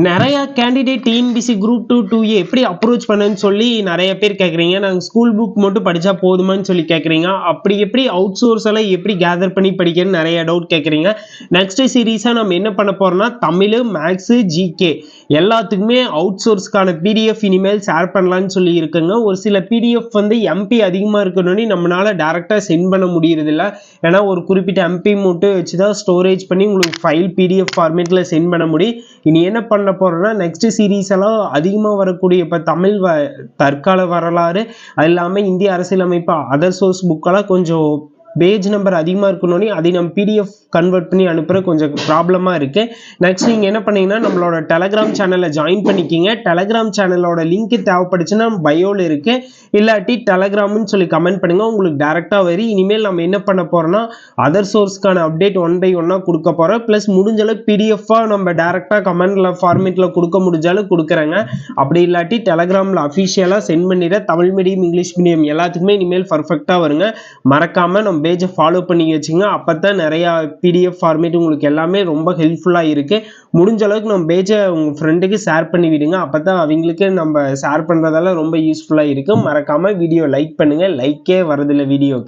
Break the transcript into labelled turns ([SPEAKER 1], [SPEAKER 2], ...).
[SPEAKER 1] நிறைய candidate TNPSC group 2 எப்படி approach பண்ணன்னு சொல்லி நிறைய பேர் கேட்குறீங்க. நாங்கள் ஸ்கூல் புக் மட்டும் படித்தா போதுமான்னு சொல்லி கேட்குறீங்க. அப்படி எப்படி அவுட் சோர்ஸ் எல்லாம் எப்படி கேதர் பண்ணி படிக்கிறேன்னு நிறைய டவுட் கேட்குறீங்க. நெக்ஸ்ட் சீரீஸாக நம்ம என்ன பண்ண போகிறோம்னா தமிழ், மேக்ஸு, ஜிகே எல்லாத்துக்குமே அவுட் சோர்ஸ்க்கான பிடிஎஃப் இனிமேல் ஷேர் பண்ணலான்னு சொல்லி இருக்குங்க. ஒரு சில பிடிஎஃப் வந்து எம்பி அதிகமாக இருக்கணும்னு நம்மளால டேரெக்டாக சென்ட் பண்ண முடியறதில்ல. ஏன்னா ஒரு குறிப்பிட்ட எம்பி மட்டும் வச்சு தான் ஸ்டோரேஜ் பண்ணி உங்களுக்கு ஃபைல் பிடிஎஃப் ஃபார்மேட்டில் சென்ட் பண்ண முடியும். இனி என்ன பண்ண போறோம்னா நெக்ஸ்ட் சீரீஸ் எல்லாம் அதிகமாக வரக்கூடிய இப்போ தமிழ் தற்கால வரலாறு, அது இல்லாமல் இந்திய அரசியலமைப்பு அதர் சோர்ஸ் புக்கெல்லாம் கொஞ்சம் பேஜ் நம்பர் அதிகமாக இருக்கணும்னு அதை நம்ம பிடிஎஃப் கன்வெர்ட் பண்ணி அனுப்புகிற கொஞ்சம் ப்ராப்ளமாக இருக்குது. நெக்ஸ்ட் நீங்கள் என்ன பண்ணீங்கன்னா நம்மளோட டெலகிராம் சேனலில் ஜாயின் பண்ணிக்கிங்க. டெலகிராம் சேனலோட லிங்க் தேவைப்படுச்சுன்னா பயோவில் இருக்குது, இல்லாட்டி டெலகிராம்னு சொல்லி கமெண்ட் பண்ணுங்கள், உங்களுக்கு டேரெக்டாக வரும். இனிமேல் நம்ம என்ன பண்ண போகிறோம்னா அதர் சோர்ஸ்க்கான அப்டேட் 1 by 1 கொடுக்க போகிறோம். ப்ளஸ் முடிஞ்சளவு பிடிஎஃபாக நம்ம டேரெக்டாக கமெண்டில் ஃபார்மேட்டில் கொடுக்க முடிஞ்சாலும் கொடுக்குறேங்க. அப்படி இல்லாட்டி டெலகிராமில் அஃபிஷியலாக சென்ட் பண்ணிடுற தமிழ் மீடியம் இங்கிலீஷ் மீடியம் எல்லாத்துக்குமே இனிமேல் பர்ஃபெக்டாக வருங்க. மறக்காமல் நம்ம பேஜை ஃபாலோ பண்ணி வச்சுங்க. அப்போ தான் நிறையா பிடிஎஃப் ஃபார்மேட் உங்களுக்கு எல்லாமே ரொம்ப ஹெல்ப்ஃபுல்லாக இருக்குது. முடிஞ்ச அளவுக்கு நம்ம பேஜை உங்கள் ஃப்ரெண்டுக்கு ஷேர் பண்ணி விடுங்க. அப்போ தான் அவங்களுக்கு நம்ம ஷேர் பண்ணுறதால ரொம்ப யூஸ்ஃபுல்லாக இருக்குது. மறக்காமல் வீடியோ லைக் பண்ணுங்கள். லைக்கே வரதில்லை வீடியோக்கு.